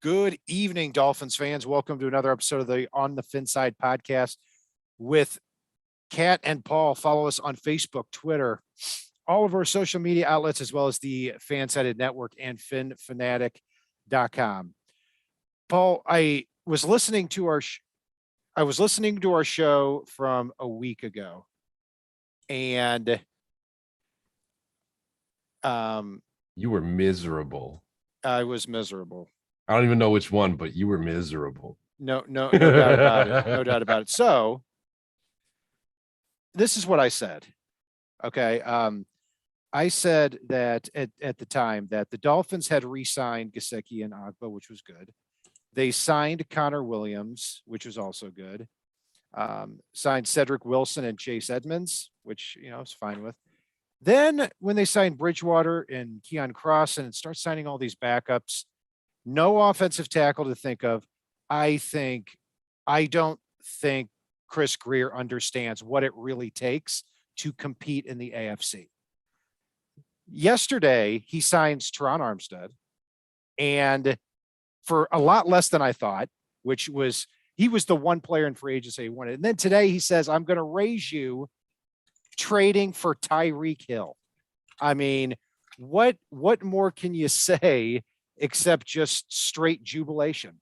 Good evening, Dolphins fans. Welcome to another episode of the On the Fin Side podcast with Kat and Paul. Follow us on Facebook, Twitter, all of our social media outlets, as well as the Fansided Network and finfanatic.com. Paul, I was listening to our show from a week ago, and you were miserable. I was miserable. I don't even know which one, but you were miserable. No doubt about it. No doubt about it. So this is what I said. Okay. I said that at the time that the Dolphins had re-signed Gesicki and Agba, which was good. They signed Connor Williams, which was also good. Signed Cedric Wilson and Chase Edmonds, which, I was fine with. Then when they signed Bridgewater and Keon Cross and start signing all these backups, no offensive tackle to think of. I don't think Chris Greer understands what it really takes to compete in the AFC. Yesterday, he signs Terron Armstead, and for a lot less than I thought, he was the one player in free agency he wanted. And then today he says, I'm going to raise you trading for Tyreek Hill. I mean, what more can you say except just straight jubilation?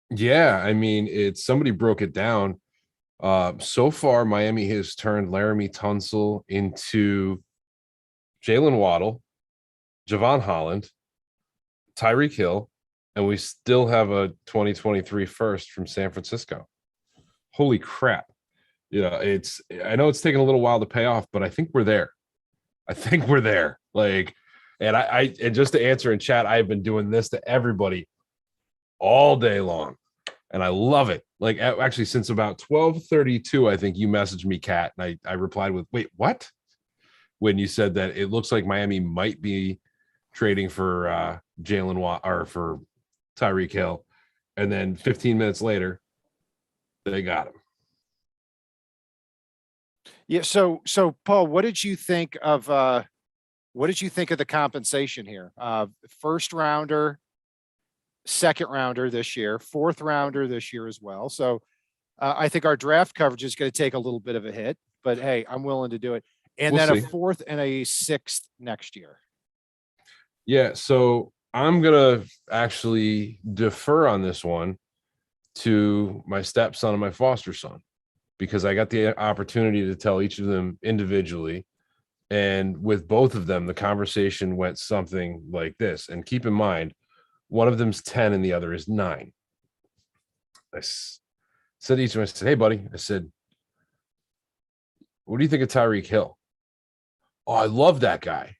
Yeah, I mean, somebody broke it down. So far, Miami has turned Laramie Tunsil into Jalen Waddle, Javon Holland, Tyreek Hill, and we still have a 2023 first from San Francisco. Holy crap. I know it's taken a little while to pay off, but I think we're there. And just to answer in chat, I've been doing this to everybody all day long, and I love it. Like, actually, since about 12:32, I think you messaged me, Kat, and I replied with, "Wait, what?" When you said that it looks like Miami might be trading for Jalen Watt or for Tyreek Hill, and then 15 minutes later, they got him. Yeah. So Paul, what did you think of the compensation here? First rounder, second rounder this year, fourth rounder this year as well. So I think our draft coverage is going to take a little bit of a hit, but hey, I'm willing to do it. And we'll then see. A fourth and a sixth next year. Yeah. So I'm going to actually defer on this one to my stepson and my foster son, because I got the opportunity to tell each of them individually. And with both of them, the conversation went something like this. And keep in mind, one of them's 10 and the other is 9. I said to each of them, I said, "Hey, buddy," I said, "what do you think of Tyreek Hill?" "Oh, I love that guy."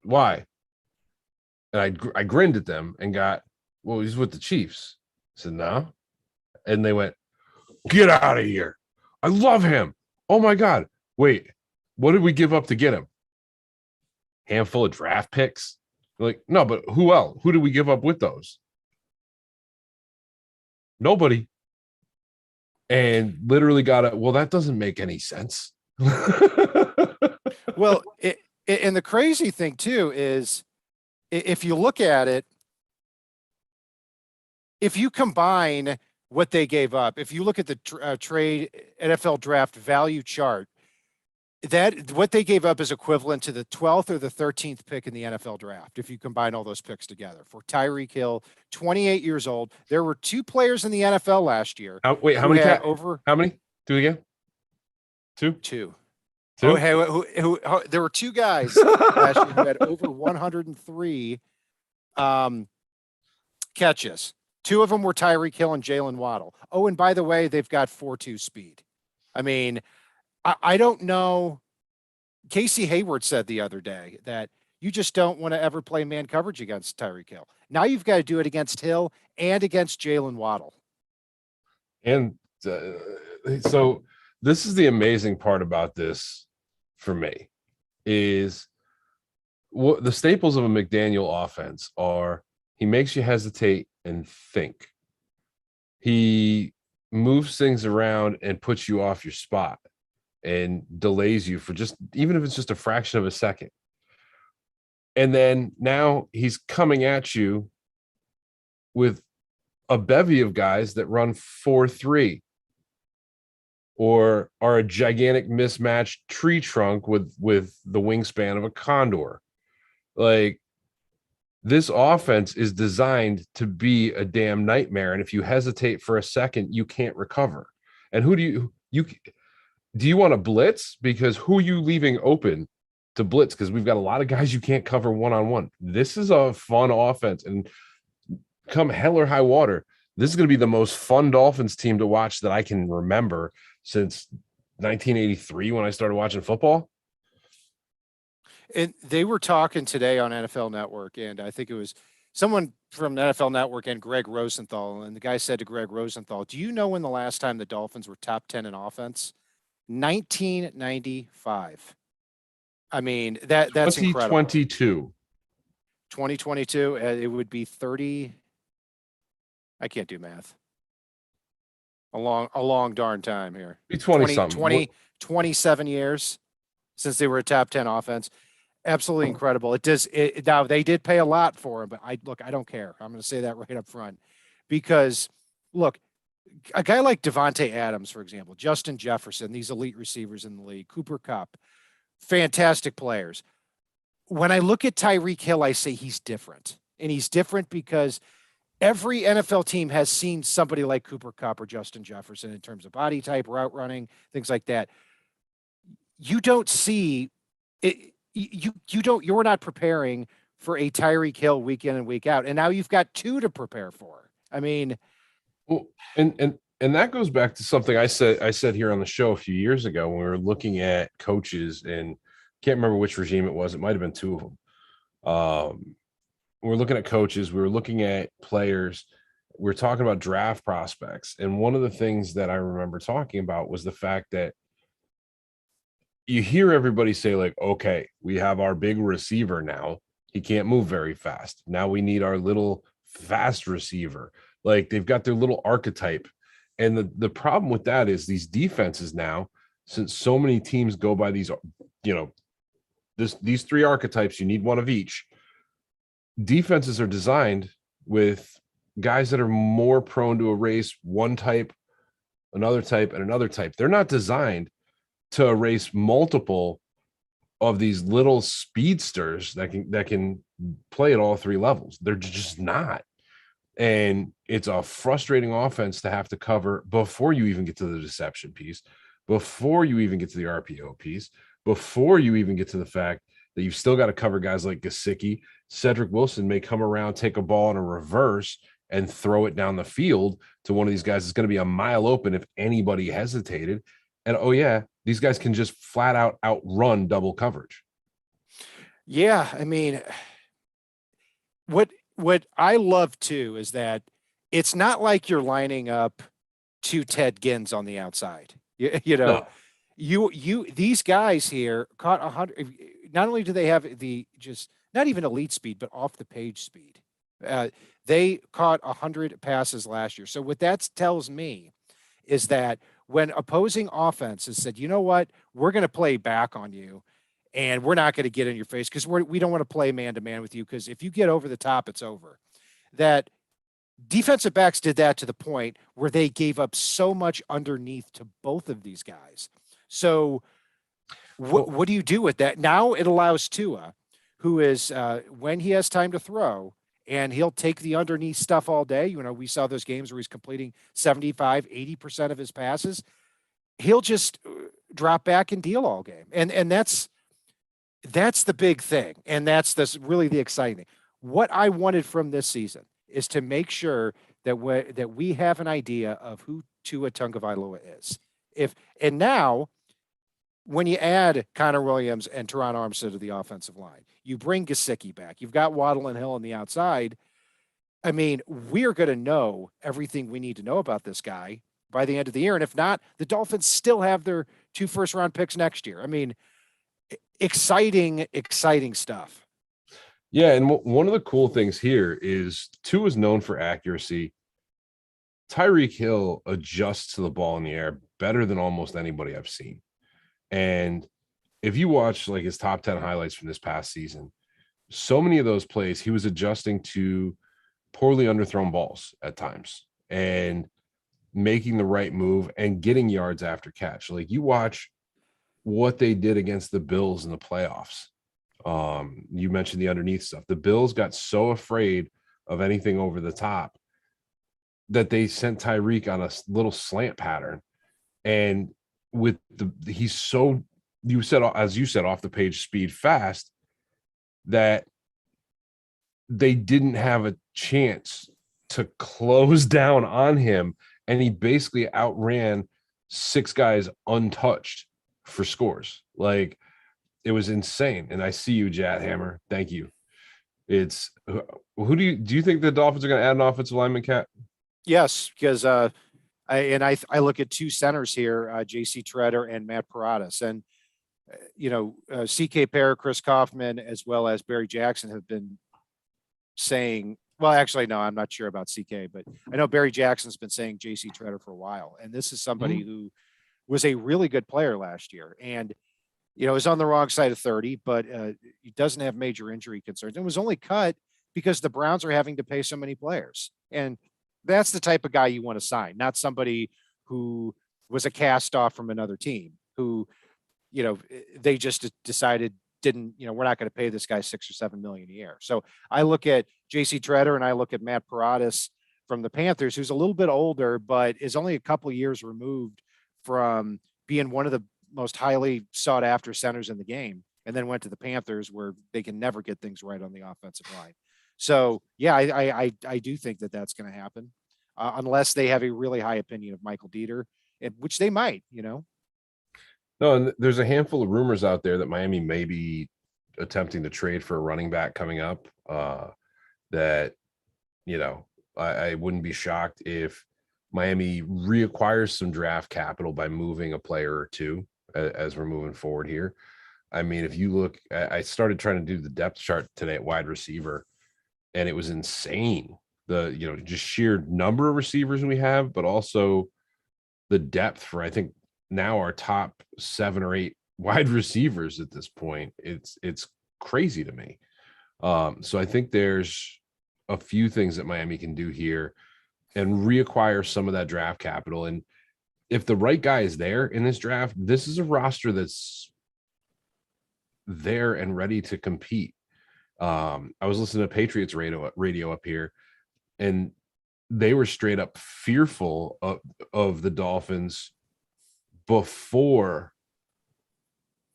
"Why?" And I grinned at them and got, "Well, he's with the Chiefs." I said, "No." And they went, "Get out of here. I love him. Oh, my God. Wait, what did we give up to get him? Handful of draft picks?" Like, "No, but who else? Who did we give up with those?" "Nobody." And literally got it. Well, that doesn't make any sense. Well, and the crazy thing too is, if you look at it, if you combine what they gave up, if you look at the trade NFL draft value chart, that what they gave up is equivalent to the 12th or the 13th pick in the NFL draft. If you combine all those picks together for Tyreek Hill, 28 years old. There were 2 players in the NFL last year. How many? How many? Do it again. 2. 2. Oh, hey, who there were 2 guys last year who had over 103 catches. 2 of them were Tyreek Hill and Jalen Waddle. Oh, and by the way, they've got 4.2 speed. I mean, I don't know. Casey Hayward said the other day that you just don't want to ever play man coverage against Tyreek Hill. Now you've got to do it against Hill and against Jalen Waddle. And so this is the amazing part about this for me is what the staples of a McDaniel offense are. He makes you hesitate and think. He moves things around and puts you off your spot and delays you for just, even if it's just a fraction of a second. And then now he's coming at you with a bevy of guys that run 4-3 or are a gigantic mismatched tree trunk with the wingspan of a condor. Like, this offense is designed to be a damn nightmare, and if you hesitate for a second, you can't recover. And who do you want to blitz? Because who are you leaving open to blitz? Because we've got a lot of guys you can't cover one-on-one. This is a fun offense, and come hell or high water, this is going to be the most fun Dolphins team to watch that I can remember since 1983 when I started watching football. And they were talking today on NFL Network, and I think it was someone from NFL Network and Greg Rosenthal. And the guy said to Greg Rosenthal, "Do you know when the last time the Dolphins were top 10 in offense? 1995." I mean, that's incredible. 2022. 2022, it would be 30. I can't do math. A long darn time here. Be 20 something. 27 years since they were a top 10 offense. Absolutely incredible. Now they did pay a lot for him, but I don't care. I'm going to say that right up front, because look, a guy like Devontae Adams, for example, Justin Jefferson, these elite receivers in the league, Cooper Kupp, fantastic players. When I look at Tyreek Hill, I say he's different, and he's different because every NFL team has seen somebody like Cooper Kupp or Justin Jefferson in terms of body type, route running, things like that. You don't see it. You're not preparing for a Tyreek Hill week in and week out. And now you've got two to prepare for. I mean, well, and that goes back to something I said here on the show a few years ago when we were looking at coaches, and can't remember which regime it was. It might've been two of them. We're looking at coaches, we were looking at players, we're talking about draft prospects. And one of the things that I remember talking about was the fact that you hear everybody say, like, okay, we have our big receiver now. He can't move very fast. Now we need our little fast receiver. Like, they've got their little archetype. And the problem with that is these defenses now, since so many teams go by these, these three archetypes, you need one of each. Defenses are designed with guys that are more prone to erase one type, another type, and another type. They're not designed to erase multiple of these little speedsters that can play at all three levels. They're just not. And it's a frustrating offense to have to cover before you even get to the deception piece, before you even get to the RPO piece, before you even get to the fact that you've still got to cover guys like Gesicki. Cedric Wilson may come around, take a ball in a reverse, and throw it down the field to one of these guys. It's going to be a mile open if anybody hesitated. And oh yeah, these guys can just flat out outrun double coverage. Yeah, I mean, what I love too is that it's not like you're lining up two Ted Gins on the outside. No. These guys here caught 100. Not only do they have the just not even elite speed, but off the page speed. They caught 100 passes last year. So what that tells me is that when opposing offenses said, you know what, we're going to play back on you, and we're not going to get in your face because we don't want to play man-to-man with you, because if you get over the top, it's over. That defensive backs did that to the point where they gave up so much underneath to both of these guys. So what do you do with that? Now it allows Tua, who is, when he has time to throw, and he'll take the underneath stuff all day. We saw those games where he's completing 75, 80% of his passes. He'll just drop back and deal all game. And that's the big thing. And that's really the exciting thing. What I wanted from this season is to make sure that we have an idea of who Tua Tagovailoa is. And now, when you add Connor Williams and Terron Armstead to the offensive line, you bring Gesicki back. You've got Waddle and Hill on the outside. I mean, we're going to know everything we need to know about this guy by the end of the year. And if not, the Dolphins still have their 2 first-round picks next year. I mean, exciting stuff. Yeah, and one of the cool things here is Tua is known for accuracy. Tyreek Hill adjusts to the ball in the air better than almost anybody I've seen. And if you watch like his top 10 highlights from this past season, so many of those plays, he was adjusting to poorly underthrown balls at times and making the right move and getting yards after catch. Like, you watch what they did against the Bills in the playoffs. You mentioned the underneath stuff. The Bills got so afraid of anything over the top that they sent Tyreek on a little slant pattern. And with he's so, as you said, off the page speed fast, that they didn't have a chance to close down on him. And he basically outran 6 guys untouched for scores. Like, it was insane. And I see you, Jat Hammer. Thank you. It's who do you think the Dolphins are going to add an offensive lineman, Cat? Yes, because I look at 2 centers here, JC Treader and Matt Paradas, and CK Parr, Chris Kaufman, as well as Barry Jackson have been saying, well, actually, no, I'm not sure about CK, but I know Barry Jackson's been saying JC Treader for a while. And this is somebody who was a really good player last year. And, is on the wrong side of 30, but he doesn't have major injury concerns and was only cut because the Browns are having to pay so many players. And that's the type of guy you want to sign, not somebody who was a cast off from another team who, they just decided we're not going to pay this guy $6 or $7 million a year. So I look at JC Treader and I look at Matt Paradas from the Panthers, who's a little bit older, but is only a couple of years removed from being one of the most highly sought after centers in the game, and then went to the Panthers where they can never get things right on the offensive line. So yeah, I do think that that's going to happen unless they have a really high opinion of Michael Dieter, which they might, No, and there's a handful of rumors out there that Miami may be attempting to trade for a running back coming up. That, I wouldn't be shocked if Miami reacquires some draft capital by moving a player or two as we're moving forward here. I mean, if you look, I started trying to do the depth chart today at wide receiver, and it was insane. The, just sheer number of receivers we have, but also the depth for, I think, now our top 7 or 8 wide receivers at this point. It's crazy to me. So I think there's a few things that Miami can do here and reacquire some of that draft capital. And if the right guy is there in this draft, this is a roster that's there and ready to compete. I was listening to Patriots radio up here, and they were straight up fearful of the Dolphins before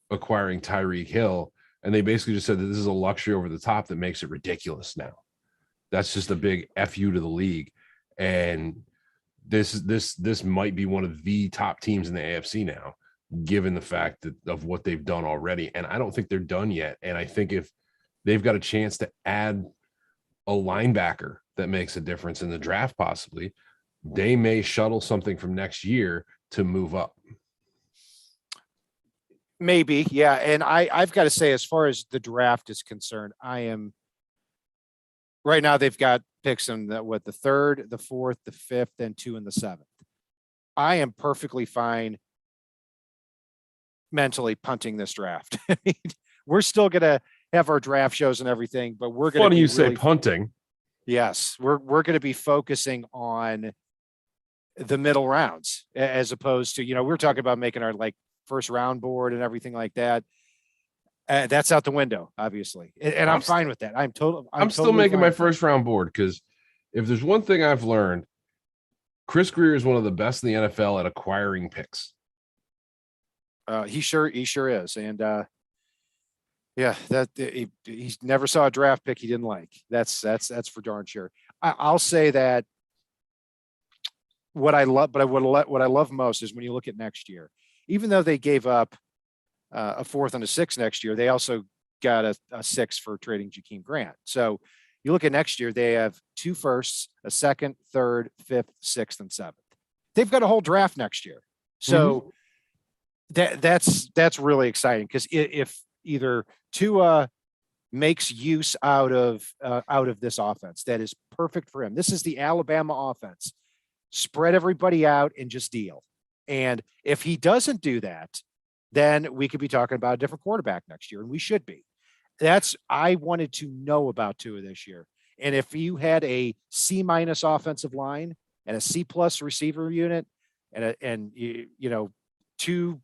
acquiring Tyreek Hill. And they basically just said that this is a luxury over the top that makes it ridiculous now. That's just a big F you to the league. And this might be one of the top teams in the AFC now, given the fact of what they've done already. And I don't think they're done yet. And I think if they've got a chance to add a linebacker that makes a difference in the draft, possibly, they may shuttle something from next year to move up. Maybe. Yeah. And I've got to say, as far as the draft is concerned, right now they've got picks in the 3rd, the 4th, the 5th, and 2 and the 7th. I am perfectly fine mentally punting this draft. I mean, we're still going to have our draft shows and everything, but we're going to Funny you say punting. Yes. We're going to be focusing on the middle rounds as opposed to, we're talking about making our first round board and everything like that. That's out the window, obviously. And I'm fine with that. I'm still totally making my first round board, because if there's one thing I've learned, Chris Greer is one of the best in the NFL at acquiring picks. He sure is. And yeah, that he never saw a draft pick he didn't like. That's for darn sure. I'll say that what I love most is when you look at next year, even though they gave up a 4th and a 6th next year, they also got a 6 for trading Jakeem Grant. So you look at next year, they have 2 firsts, a 2nd, 3rd, 5th, 6th, and 7th. They've got a whole draft next year. So that's really exciting, because if either Tua makes use out of this offense, that is perfect for him. This is the Alabama offense. Spread everybody out and just deal. And if he doesn't do that, then we could be talking about a different quarterback next year, and we should be. I wanted to know about Tua this year. And if you had a C- offensive line and a C+ receiver unit and two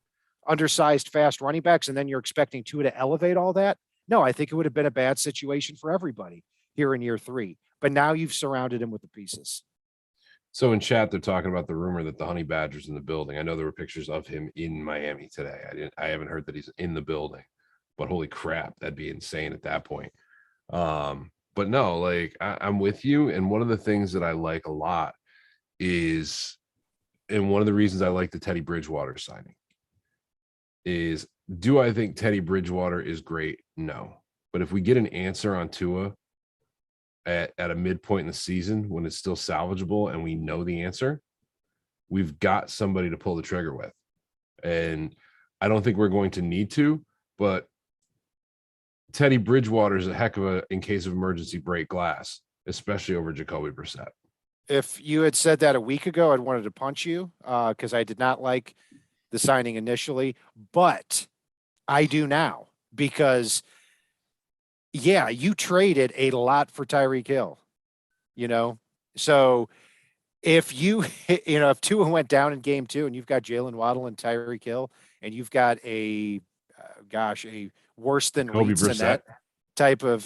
undersized fast running backs, and then you're expecting Tua to elevate all that, no, I think it would have been a bad situation for everybody here in year 3. But now you've surrounded him with the pieces. So in chat, they're talking about the rumor that the Honey Badger's in the building. I know there were pictures of him in Miami today. I haven't heard that he's in the building, but holy crap, that'd be insane at that point. But no, like I'm with you. And one of the things that I like a lot is, and one of the reasons I like the Teddy Bridgewater signing is, do I think Teddy Bridgewater is great? No. But if we get an answer on Tua at a midpoint in the season when it's still salvageable and we know the answer, we've got somebody to pull the trigger with. And I don't think we're going to need to, but Teddy Bridgewater is a heck of a, in case of emergency, break glass, especially over Jacoby Brissett. If you had said that a week ago, I'd wanted to punch you because I did not like the signing initially, but I do now because yeah, you traded a lot for Tyreek Hill, so if if Tua went down in game 2 and you've got Jalen Waddle and Tyreek Hill and you've got a worse than Jacoby Reed Sinnett type of,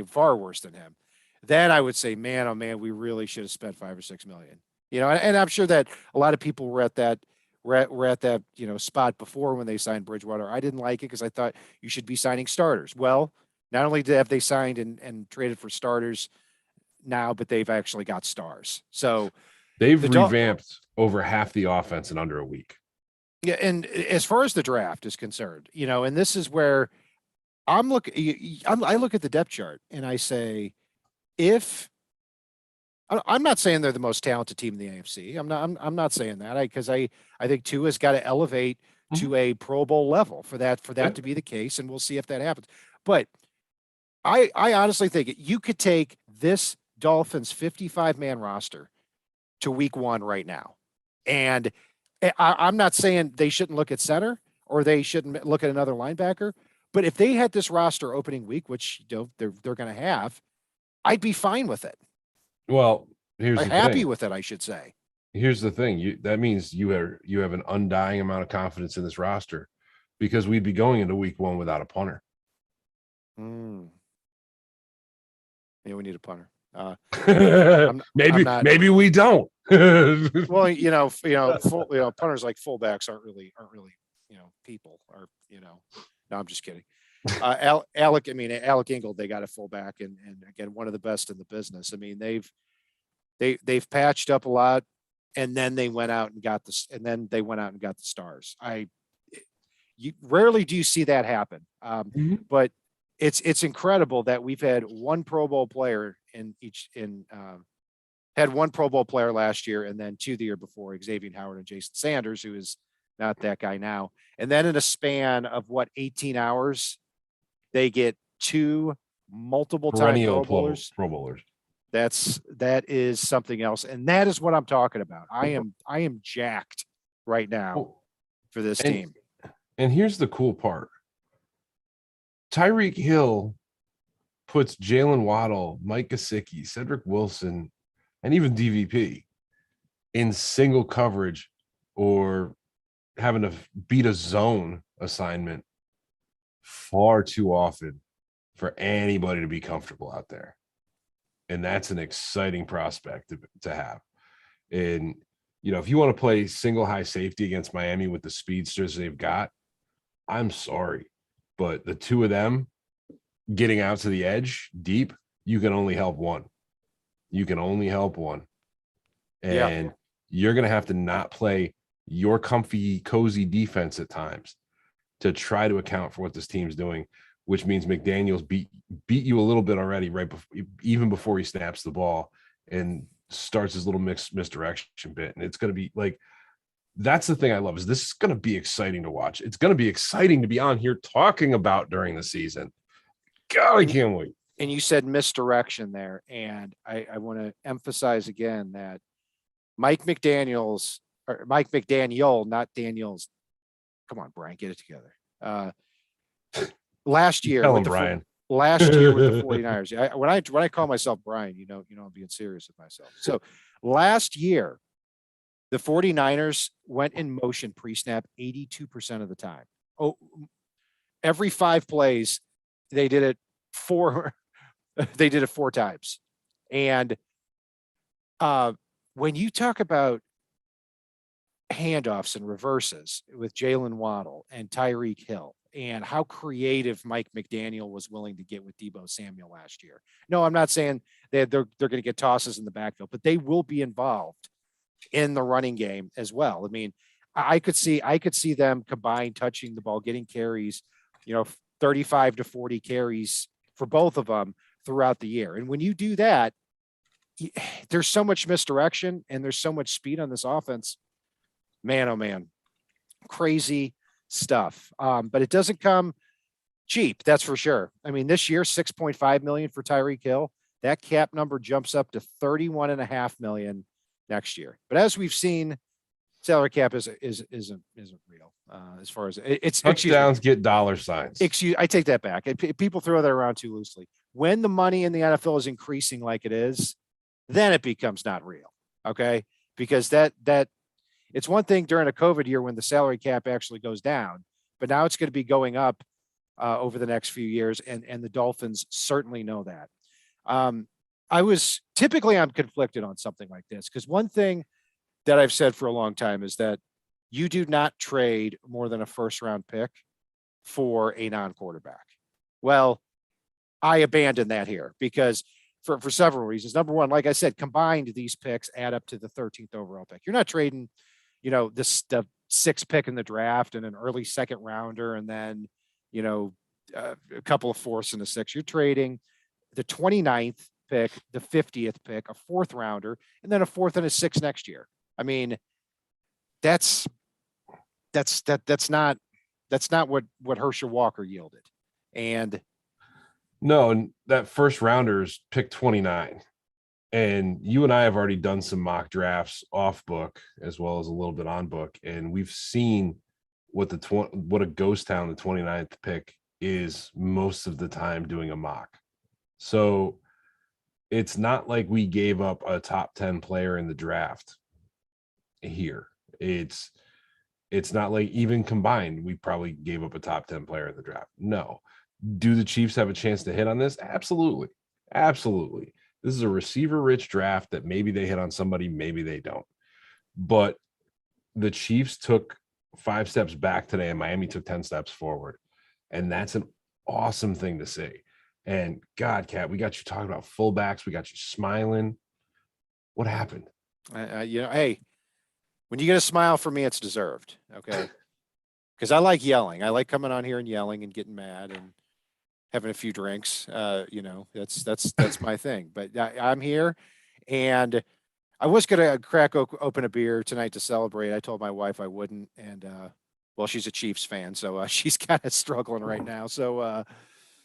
far worse than him, then I would say, man, oh man, we really should have spent $5 or $6 million, and I'm sure that a lot of people were at that, spot before when they signed Bridgewater. I didn't like it because I thought you should be signing starters. Well, not only have they signed and traded for starters now, but they've actually got stars. So they've revamped over half the offense in under a week. Yeah, and as far as the draft is concerned, and this is where I look at the depth chart and I say, I'm not saying they're the most talented team in the AFC. I'm not saying that because I think Tua's got to elevate to a Pro Bowl level for that to be the case, and we'll see if that happens. But I honestly think you could take this Dolphins 55-man roster to week 1 right now. And I'm not saying they shouldn't look at center or they shouldn't look at another linebacker, but if they had this roster opening week, which they're going to have, I'd be fine with it. Well, here's the happy thing. with it, I should say. Here's the thing. That means you have an undying amount of confidence in this roster, because we'd be going into week 1 without a punter. Yeah, we need a punter. Maybe we don't. Well, punters like fullbacks aren't really, people are, no, I'm just kidding. Alec Ingold, they got a fullback and again, one of the best in the business. I mean, they've patched up a lot and then they went out and got the stars. You rarely do you see that happen. But it's incredible that we've had one Pro Bowl player had one Pro Bowl player last year and then 2 the year before, Xavier Howard and Jason Sanders, who is not that guy now. And then in a span of 18 hours, they get 2 multiple time Pro Bowlers. That is something else. And that is what I'm talking about. I am jacked right now for this team. And here's the cool part. Tyreek Hill puts Jalen Waddle, Mike Gesicki, Cedric Wilson, and even DVP in single coverage or having to beat a zone assignment far too often for anybody to be comfortable out there. And that's an exciting prospect to have. And, if you want to play single high safety against Miami with the speedsters they've got, I'm sorry, but the 2 of them getting out to the edge deep, you can only help one. And you're going to have to not play your comfy, cozy defense at times to try to account for what this team's doing, which means McDaniels beat you a little bit already, right before, even before he snaps the ball and starts his little misdirection bit. And it's going to be like, that's the thing I love, is this is going to be exciting to watch. It's going to be exciting to be on here talking about during the season. God, I can't wait. And you said misdirection there. And I want to emphasize again that Mike McDaniel, not Daniels. Come on, Brian, get it together. Last year, Tell him, Brian. last year with the 49ers. When I call myself Brian, I'm being serious with myself. So last year, the 49ers went in motion pre-snap 82% of the time. Oh, every 5 plays, they did it four times. And when you talk about handoffs and reverses with Jalen Waddle and Tyreek Hill, and how creative Mike McDaniel was willing to get with Deebo Samuel last year. No, I'm not saying that they're going to get tosses in the backfield, but they will be involved in the running game as well. I mean, I could see them combined touching the ball, getting carries, 35 to 40 carries for both of them throughout the year. And when you do that, there's so much misdirection and there's so much speed on this offense. Man, oh man, crazy stuff. But it doesn't come cheap, that's for sure. I mean, this year, $6.5 million for Tyreek Hill. That cap number jumps up to $31.5 million next year. But as we've seen, salary cap isn't real as far as it's touchdowns get dollar signs. I take that back. People throw that around too loosely. When the money in the NFL is increasing like it is, then it becomes not real. Okay, because that it's one thing during a COVID year when the salary cap actually goes down, but now it's going to be going up over the next few years, and the Dolphins certainly know that. I'm conflicted on something like this because one thing that I've said for a long time is that you do not trade more than a first-round pick for a non-quarterback. Well, I abandon that here because for several reasons. Number one, like I said, combined, these picks add up to the 13th overall pick. You're not trading, the 6th pick in the draft and an early second rounder, and then, a couple of 4ths and a 6th. You're trading the 29th pick, the 50th pick, a 4th rounder, and then a 4th and a 6th next year. I mean, that's not what Herschel Walker yielded. And no, and that first rounder's pick 29. And you and I have already done some mock drafts off book as well as a little bit on book, and we've seen what a ghost town the 29th pick is most of the time doing a mock. So it's not like we gave up a top 10 player in the draft here. It's not like even combined we probably gave up a top 10 player in the draft. No. Do the Chiefs have a chance to hit on this? Absolutely. This is a receiver rich draft that maybe they hit on somebody, maybe they don't. But the Chiefs took 5 steps back today and Miami took 10 steps forward. And that's an awesome thing to see. And God, Kat, we got you talking about fullbacks. We got you smiling. What happened? Hey, when you get a smile from me, it's deserved. Okay. Because I like yelling. I like coming on here and yelling and getting mad and having a few drinks. That's my thing. But I'm here, and I was gonna open a beer tonight to celebrate. I told my wife I wouldn't, and well, she's a Chiefs fan, so she's kind of struggling right now. So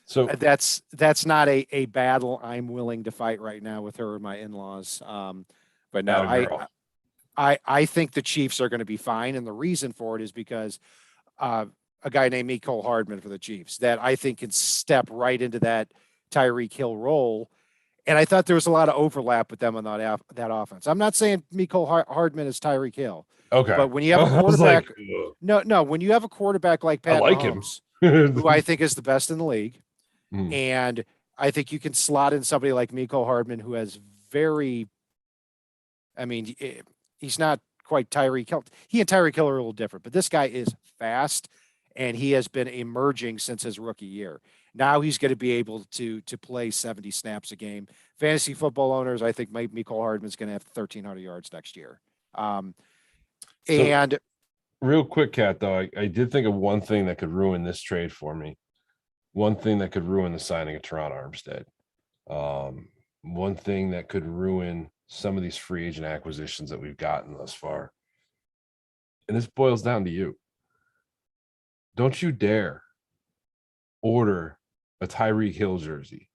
that's not a battle I'm willing to fight right now with her and my in-laws. But no, I think the Chiefs are going to be fine, and the reason for it is because a guy named Mecole Hardman for the Chiefs that I think can step right into that Tyreek Hill role. And I thought there was a lot of overlap with them on that offense. I'm not saying Mecole Hardman is Tyreek Hill. Okay. But when you have a quarterback, when you have a quarterback like Pat Mahomes, who I think is the best in the league, and I think you can slot in somebody like Mecole Hardman, who has he's not quite Tyreek Hill. He and Tyreek Hill are a little different, but this guy is fast, and he has been emerging since his rookie year. Now he's going to be able to play 70 snaps a game. Fantasy football owners, I think Mecole Hardman's going to have 1,300 yards next year. And real quick, Kat, though, I did think of one thing that could ruin this trade for me. One thing that could ruin the signing of Terron Armstead. One thing that could ruin some of these free agent acquisitions that we've gotten thus far. And this boils down to you. Don't you dare order a Tyreek Hill jersey.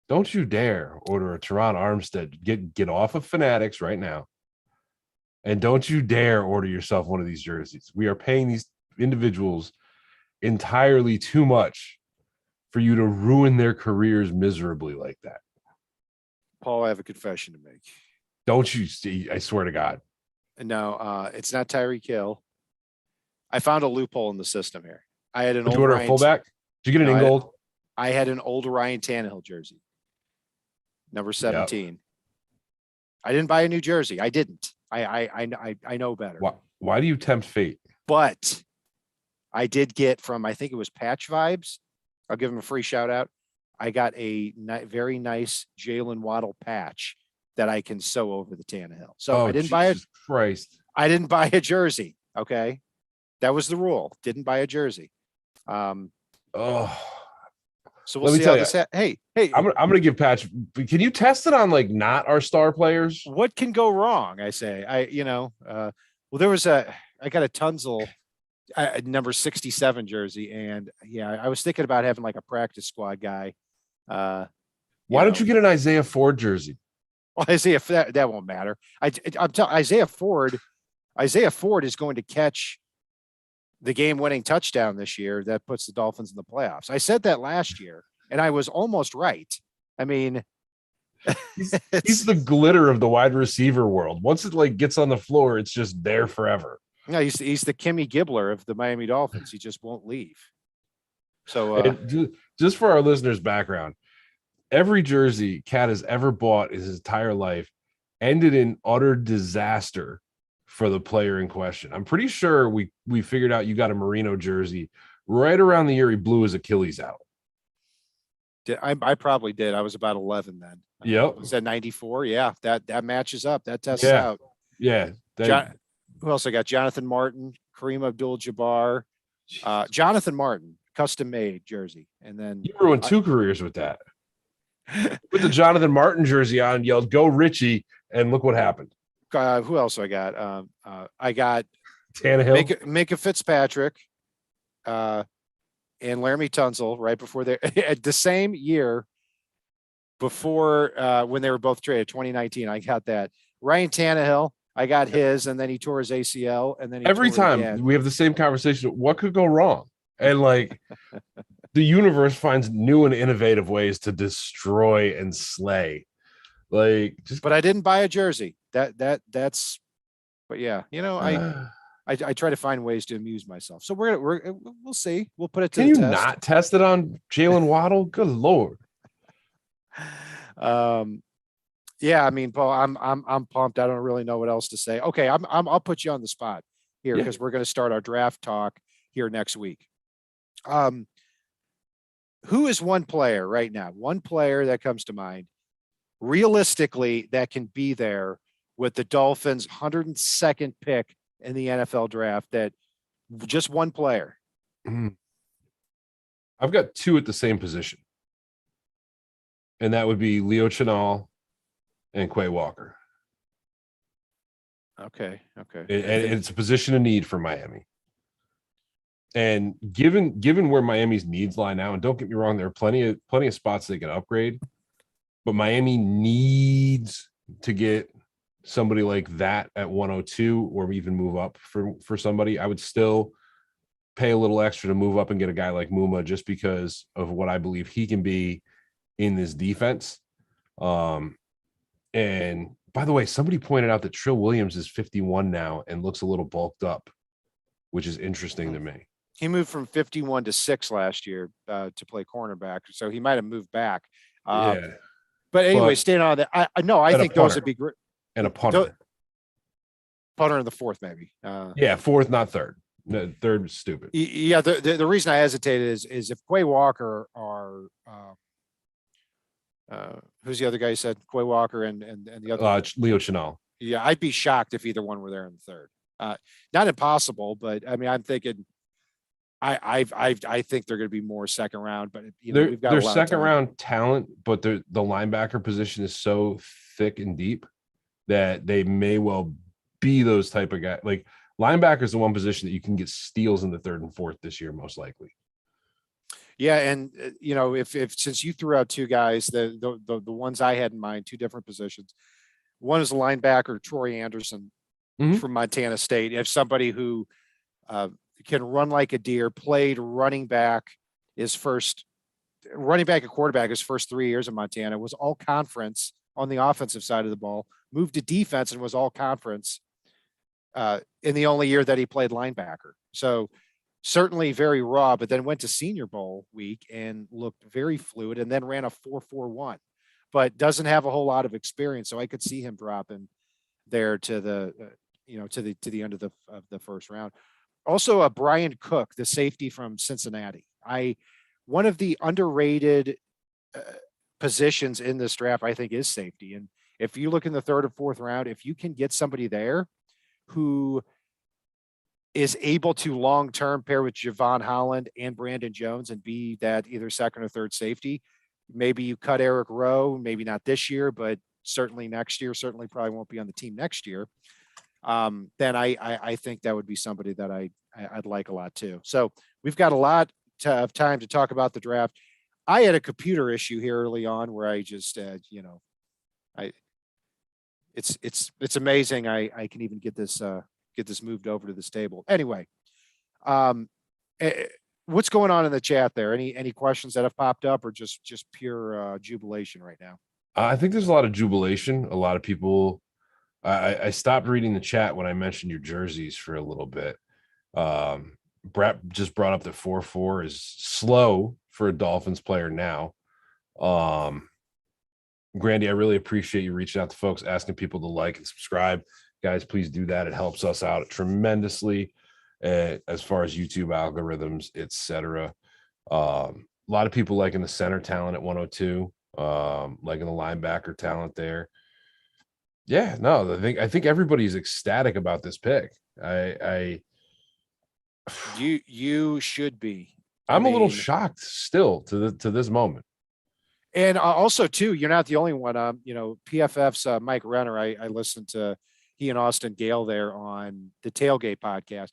Don't you dare order a Terron Armstead. Get off of Fanatics right now. And don't you dare order yourself one of these jerseys. We are paying these individuals entirely too much for you to ruin their careers miserably like that? Paul, I have a confession to make. Don't you see? I swear to God. No, it's not Tyreek Hill. I found a loophole in the system here. I had an Did old you order a Ryan. fullback? Did you get it No, in gold? I had an old Ryan Tannehill jersey, number 17. I didn't buy a new jersey. I didn't. I know better. Why do you tempt fate? But I did get from, I think it was Patch Vibes. I'll give him a free shout out. I got a very nice Jalen Waddle patch that I can sew over the Tannehill. So I didn't buy it. Christ. I didn't buy a jersey. Okay. That was the rule. Didn't buy a jersey. Oh, so we'll see how this. Hey, I'm gonna give Patch. Can you test it on like not our star players? What can go wrong? I say. Well, there was I got a Tunzel number 67 jersey, and yeah, I was thinking about having like a practice squad guy. Why don't you get an Isaiah Ford jersey? Well, Isaiah, that won't matter. I'm telling Isaiah Ford is going to catch the game-winning touchdown this year that puts the Dolphins in the playoffs. I said that last year, and I was almost right. I mean, he's the glitter of the wide receiver world. Once it like gets on the floor, it's just there forever. No, he's the Kimmy Gibbler of the Miami Dolphins. He just won't leave. So just for our listeners' background, every jersey Cat has ever bought in his entire life ended in utter disaster for the player in question. I'm pretty sure we figured out you got a Merino jersey right around the year he blew his Achilles out. I probably did. I was about 11 then. Yep. Was that 94? Yeah, that matches up. That tests out. Yeah. Who else I got? Jonathan Martin, Kareem Abdul-Jabbar, Jonathan Martin, custom made jersey. And then you ruined two careers with that. Put the Jonathan Martin jersey on, yelled, "Go Richie," and look what happened. Who else I got? I got Tannehill, Minka Fitzpatrick, and Laramie Tunzel right before they at the same year before when they were both traded, 2019. I got that. Ryan Tannehill, I got his, and then he tore his ACL, and then every time we have the same conversation. What could go wrong? And like the universe finds new and innovative ways to destroy and slay. But I didn't buy a jersey. That's. But yeah, I try to find ways to amuse myself. So we'll see. We'll put it to the test. Can you not test it on Jalen Waddle? Good Lord. Yeah, I mean, Paul, I'm pumped. I don't really know what else to say. Okay, I'll put you on the spot here because we're going to start our draft talk here next week. Who is one player right now? One player that comes to mind, realistically, that can be there with the Dolphins' 102nd pick in the NFL draft? That just one player. I've got two at the same position, and that would be Leo Chenal and Quay Walker. Okay. And it's a position of need for Miami. And given where Miami's needs lie now, and don't get me wrong, there are plenty of spots they can upgrade, but Miami needs to get somebody like that at 102 or even move up for somebody. I would still pay a little extra to move up and get a guy like Muma just because of what I believe he can be in this defense. And by the way, somebody pointed out that Trill Williams is 51 now and looks a little bulked up, which is interesting to me. He moved from 51 to 6 last year to play cornerback, so he might have moved back. But anyway, staying on that, I think those would be great. And a punter. Punter in the fourth, maybe. Fourth, not third. No, third was stupid. Yeah, the reason I hesitated is if Quay Walker or who's the other guy you said? Quay Walker and the other Leo Chenal. Yeah, I'd be shocked if either one were there in the third. Not impossible, but I mean, I'm thinking I think they're going to be more second round, but we've got their second round talent, but the linebacker position is so thick and deep that they may well be those type of guys. Like linebacker is the one position that you can get steals in the third and fourth this year, most likely. Yeah, and if since you threw out two guys, the ones I had in mind, two different positions. One is a linebacker, Troy Anderson from Montana State. If somebody who can run like a deer, played running back his first running back and quarterback his first 3 years in Montana, was all conference on the offensive side of the ball, moved to defense and was all conference in the only year that he played linebacker. So certainly very raw, but then went to Senior Bowl week and looked very fluid and then ran a 4.41, but doesn't have a whole lot of experience. So I could see him dropping there to the, to the end of the first round. Also, Brian Cook, the safety from Cincinnati. One of the underrated positions in this draft, I think, is safety. And if you look in the third or fourth round, if you can get somebody there who is able to long-term pair with Javon Holland and Brandon Jones and be that either second or third safety, maybe you cut Eric Rowe, maybe not this year, but certainly next year, certainly probably won't be on the team next year. Then I think that would be somebody that I'd like a lot too. So we've got a lot of time to talk about the draft. I had a computer issue here early on where I just, it's amazing. I can even get this moved over to this table. Anyway, what's going on in the chat there? Any questions that have popped up, or just pure jubilation right now? I think there's a lot of jubilation. A lot of people. I stopped reading the chat when I mentioned your jerseys for a little bit. Brett just brought up that 4.4 is slow for a Dolphins player now. Grandy, I really appreciate you reaching out to folks, asking people to like and subscribe. Guys, please do that. It helps us out tremendously as far as YouTube algorithms, etc. A lot of people liking the center talent at 102, liking the linebacker talent there. Yeah, no, I think everybody's ecstatic about this pick. You should be. I'm a little shocked still to this moment. And also too, you're not the only one. PFF's Mike Renner. I listened to he and Austin Gale there on the Tailgate podcast,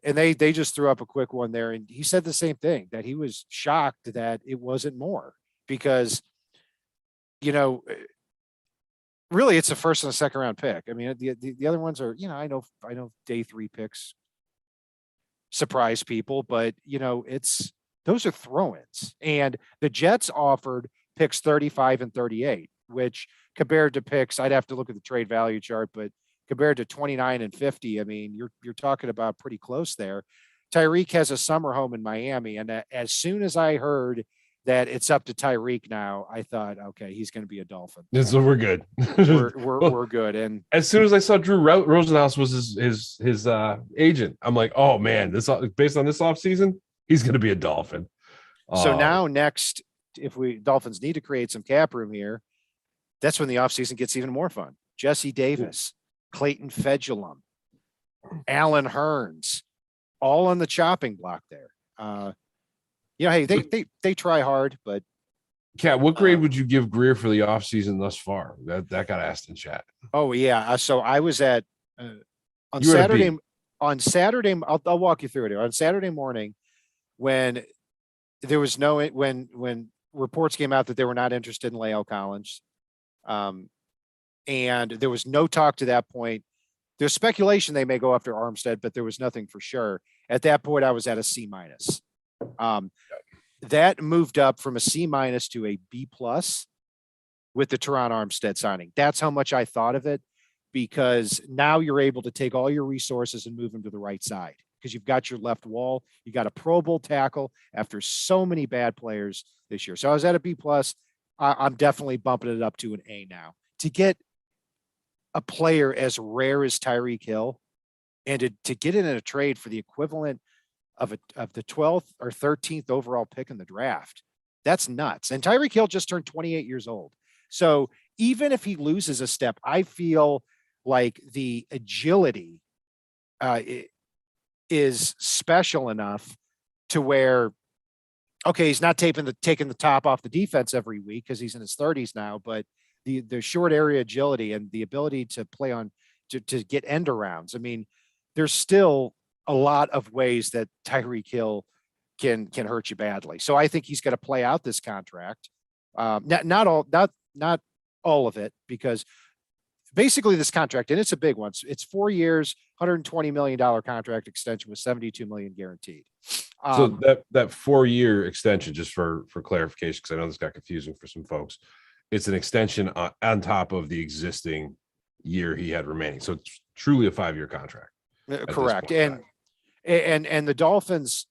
and they just threw up a quick one there, and he said the same thing, that he was shocked that it wasn't more, because really it's a first and a second round pick. I mean, the other ones are, I know day 3 picks surprise people, but those are throw-ins, and the Jets offered picks 35 and 38, which compared to picks, I'd have to look at the trade value chart, but compared to 29 and 50, I mean, you're talking about pretty close there. Tyreek has a summer home in Miami, and as soon as I heard that it's up to Tyreek now, I thought, okay, he's going to be a Dolphin. So we're good. we're good. And as soon as I saw Drew Rosenhaus was his agent, I'm like, oh man, this based on this offseason, he's going to be a Dolphin. So now next, if Dolphins need to create some cap room here, that's when the offseason gets even more fun. Jesse Davis, Clayton Fedulum, Alan Hearns, all on the chopping block there. Hey, they try hard, but Kat, what grade would you give Greer for the offseason thus far? That got asked in chat. Oh yeah. So I was at on Saturday. I'll walk you through it here. On Saturday morning, when there was when reports came out that they were not interested in La'el Collins, and there was no talk to that point. There's speculation they may go after Armstead, but there was nothing for sure. At that point, I was at a C-. That moved up from a C- to a B+ with the Terron Armstead signing. That's how much I thought of it, because now you're able to take all your resources and move them to the right side, because you've got your left wall. You got a Pro Bowl tackle after so many bad players this year. So I was at a B+. I'm definitely bumping it up to an A now. To get a player as rare as Tyreek Hill, and to get it in a trade for the equivalent of the 12th or 13th overall pick in the draft, that's nuts. And Tyreek Hill just turned 28 years old. So even if he loses a step, I feel like the agility is special enough to where, okay, he's not taking the top off the defense every week because he's in his 30s now, but the short area agility and the ability to play on to get end arounds. I mean, there's still a lot of ways that Tyreek Hill can hurt you badly. So I think he's going to play out this contract. Not all of it, because basically this contract, and it's a big one. It's 4 years, $120 million contract extension with $72 million guaranteed. So that 4-year extension, just for clarification, because I know this got confusing for some folks, it's an extension on top of the existing year he had remaining. So it's truly a 5-year contract. Correct. And the Dolphins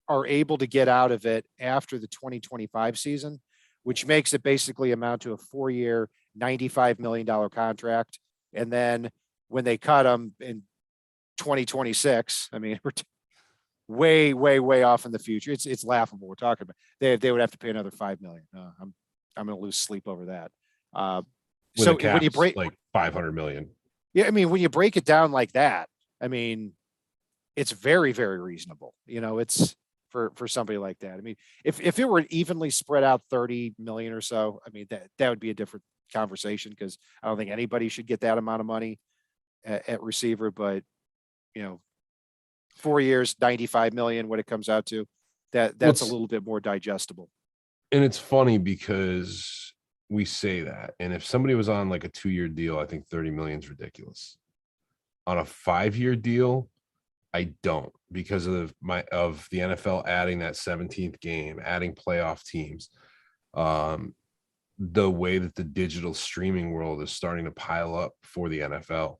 are able to get out of it after the 2025 season, which makes it basically amount to a 4-year, $95 million contract. And then when they cut him in 2026, I mean, we're way, way, way off in the future. It's laughable. We're talking about they would have to pay another $5 million. I'm going to lose sleep over that. So when you break like 500 million. Yeah. I mean, when you break it down like that, I mean, it's very, very reasonable. It's for somebody like that. I mean, if it were evenly spread out 30 million or so, I mean, that would be a different conversation, because I don't think anybody should get that amount of money at receiver. But 4 years, 95 million, what it comes out to, that's a little bit more digestible. And it's funny because we say that, and if somebody was on like a 2-year deal, I think 30 million is ridiculous. On a 5-year deal, I don't, because of the NFL adding that 17th game, adding playoff teams, the way that the digital streaming world is starting to pile up for the NFL,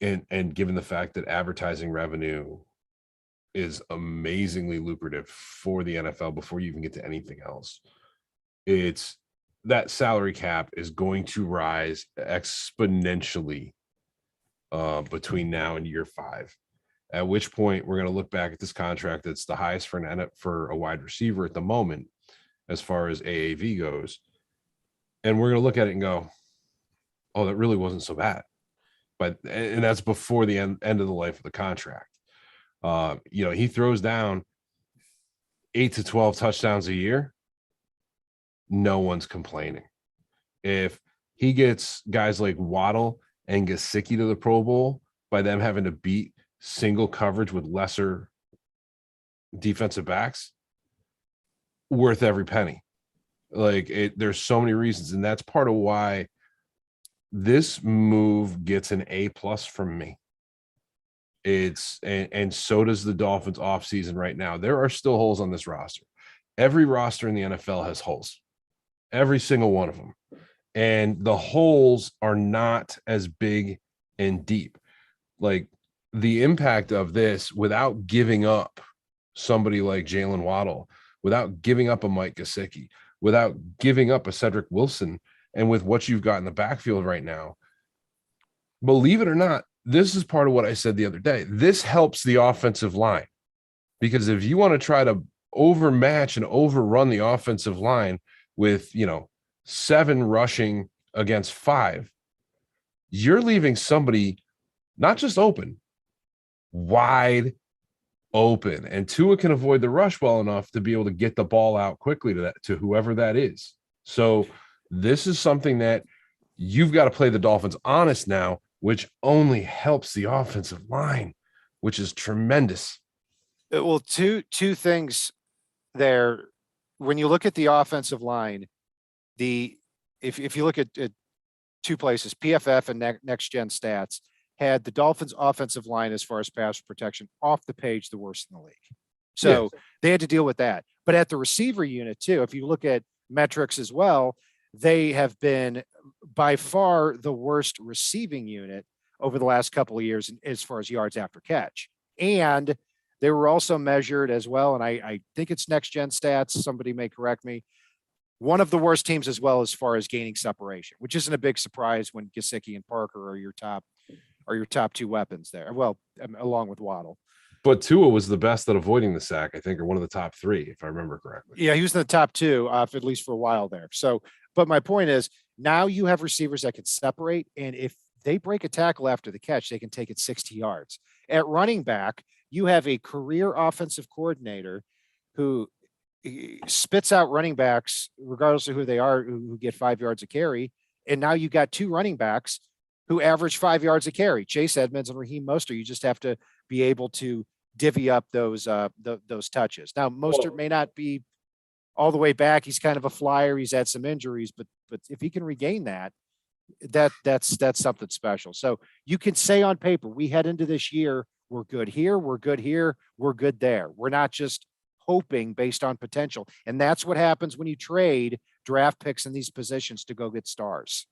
and given the fact that advertising revenue is amazingly lucrative for the NFL before you even get to anything else, it's that salary cap is going to rise exponentially between now and year 5. At which point we're going to look back at this contract that's the highest for a wide receiver at the moment, as far as AAV goes, and we're going to look at it and go, "Oh, that really wasn't so bad." And that's before the end of the life of the contract. He throws down 8 to 12 touchdowns a year. No one's complaining. If he gets guys like Waddle and Gesicki to the Pro Bowl by them having to beat single coverage with lesser defensive backs, worth every penny. There's so many reasons, and that's part of why this move gets an A+ from me. And so does the Dolphins offseason right now. There are still holes on this roster. Every roster in the NFL has holes, every single one of them. And the holes are not as big and deep. Like, the impact of this, without giving up somebody like Jalen Waddle, without giving up a Mike Gesicki, without giving up a Cedric Wilson, and with what you've got in the backfield right now, believe it or not, this is part of what I said the other day. This helps the offensive line, because if you want to try to overmatch and overrun the offensive line with, 7 rushing against 5, you're leaving somebody not just open, wide open. And Tua can avoid the rush well enough to be able to get the ball out quickly to whoever that is. So this is something that you've got to play the Dolphins honest now, which only helps the offensive line, which is tremendous. Well, two things there. When you look at the offensive line, if you look at 2 places, PFF and Next Gen Stats had the Dolphins offensive line, as far as pass protection, off the page, the worst in the league. So They had to deal with that. But at the receiver unit too, if you look at metrics as well, they have been by far the worst receiving unit over the last couple of years as far as yards after catch. And they were also measured as well, and I think it's Next Gen Stats, somebody may correct me, one of the worst teams as well as far as gaining separation, which isn't a big surprise when Gesicki and Parker are your top 2 weapons there. Well, along with Waddle. But Tua was the best at avoiding the sack, I think, or one of the top 3, if I remember correctly. Yeah, he was in the top 2, at least for a while there. So, but my point is, now you have receivers that can separate, and if they break a tackle after the catch, they can take it 60 yards. At running back, you have a career offensive coordinator who spits out running backs, regardless of who they are, who get 5 yards a carry. And now you got 2 running backs who average 5 yards a carry, Chase Edmonds and Raheem Mostert. You just have to be able to divvy up those touches. Now, Mostert may not be all the way back. He's kind of a flyer. He's had some injuries, but if he can regain that's something special. So you can say on paper, we head into this year we're good here, we're good here, we're good there. We're not just hoping based on potential. And that's what happens when you trade draft picks in these positions to go get stars.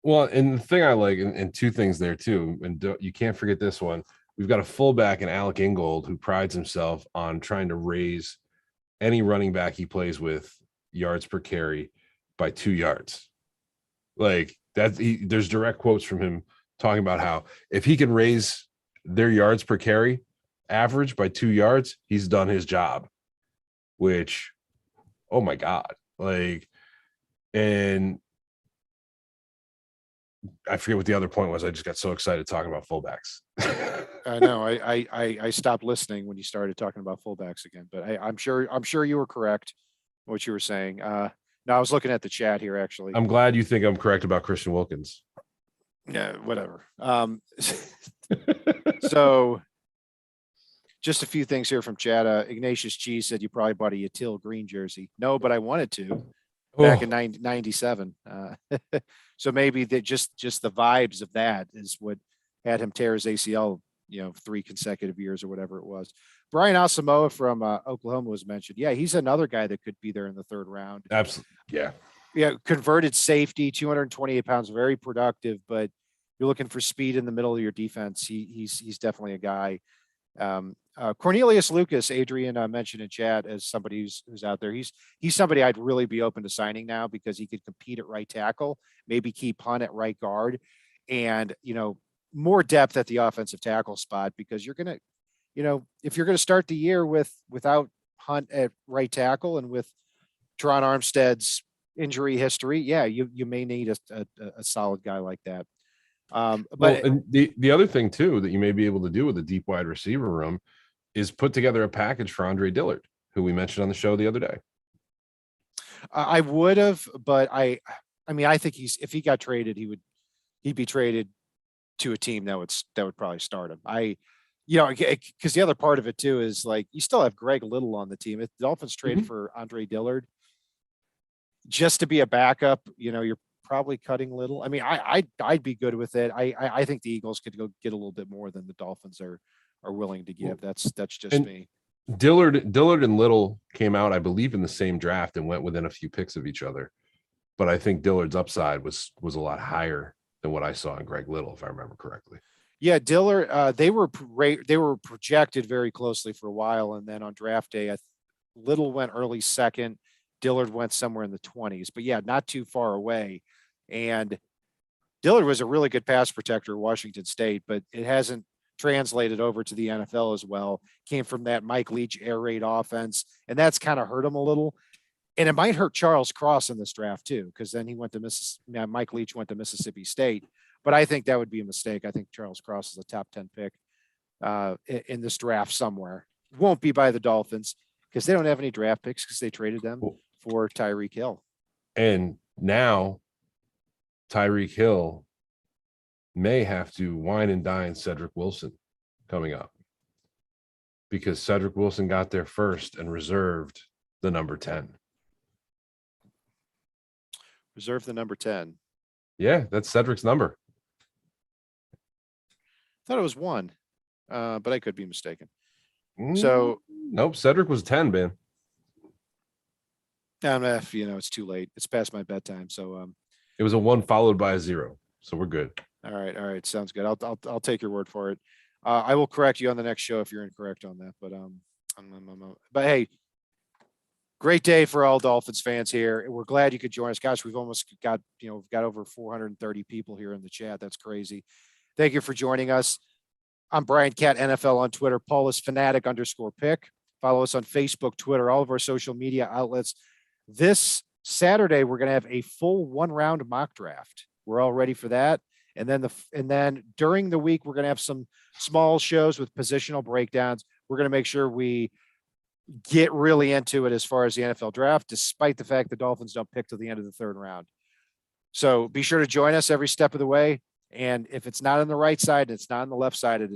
Well, and the thing I like, and two things there too, and you can't forget this one. We've got a fullback in Alec Ingold who prides himself on trying to raise any running back he plays with yards per carry by 2 yards. Like that, there's direct quotes from him talking about how if he can raise their yards per carry average by 2 yards, he's done his job. Which, oh my God, like, and I forget what the other point was. I just got so excited talking about fullbacks. I know. I stopped listening when you started talking about fullbacks again, but I'm sure you were correct in what you were saying. No, I was looking at the chat here actually. I'm glad you think I'm correct about Christian Wilkins. Yeah, whatever. So just a few things here from chat. Ignatius G said you probably bought a Yatil green jersey. No, but I wanted to back in 97. So maybe that just the vibes of that is what had him tear his ACL, 3 consecutive years or whatever it was. Brian Asamoah from Oklahoma was mentioned. Yeah, he's another guy that could be there in the 3rd round. Absolutely. Yeah. Yeah. Converted safety, 228 pounds, very productive, but you're looking for speed in the middle of your defense. He's definitely a guy. Cornelius Lucas, Adrian mentioned in chat as somebody who's out there. He's somebody I'd really be open to signing now because he could compete at right tackle, maybe keep Hunt at right guard, and more depth at the offensive tackle spot because you're gonna, if you're gonna start the year without Hunt at right tackle and with Terron Armstead's injury history, yeah, you may need a solid guy like that. But and the other thing too that you may be able to do with a deep wide receiver room is put together a package for Andre Dillard, who we mentioned on the show the other day. I would have, but I mean, I think if he got traded, he'd be traded to a team that would probably start him. Because the other part of it too is like you still have Greg Little on the team. If the Dolphins traded for Andre Dillard just to be a backup, you're probably cutting Little. I mean, I'd be good with it. I think the Eagles could go get a little bit more than the Dolphins are willing to give. That's just me. Dillard and Little came out, I believe, in the same draft and went within a few picks of each other. But I think Dillard's upside was a lot higher than what I saw in Greg Little, if I remember correctly. Yeah, Dillard, they were projected very closely for a while, and then on draft day, Little went early second. Dillard went somewhere in the 20s, but yeah, not too far away. And Dillard was a really good pass protector at Washington State, but it hasn't translated over to the NFL as well. Came from that Mike Leach air raid offense, and that's kind of hurt him a little. And it might hurt Charles Cross in this draft too, because then he went to Mike Leach went to Mississippi State. But I think that would be a mistake. I think Charles Cross is a top 10 pick in this draft somewhere. Won't be by the Dolphins because they don't have any draft picks because they traded them for Tyreek Hill. And now Tyreek Hill may have to wine and dine Cedric Wilson coming up because Cedric Wilson got there first and reserved the number 10. Reserve the number 10. Yeah, that's Cedric's number. Thought it was 1, but I could be mistaken. So nope, Cedric was 10, man. It's too late. It's past my bedtime. So it was a 1 followed by a 0. So we're good. All right. Sounds good. I'll take your word for it. I will correct you on the next show if you're incorrect on that. But hey, great day for all Dolphins fans here. We're glad you could join us. Gosh, we've almost got, we've got over 430 people here in the chat. That's crazy. Thank you for joining us. I'm Brian Cat NFL on Twitter. Paul is fanatic_pick. Follow us on Facebook, Twitter, all of our social media outlets. This Saturday, we're going to have a full 1-round mock draft. We're all ready for that. And then during the week, we're going to have some small shows with positional breakdowns. We're going to make sure we get really into it as far as the NFL draft, despite the fact the Dolphins don't pick till the end of the 3rd round. So be sure to join us every step of the way. And if it's not on the right side, it's not on the left side, it is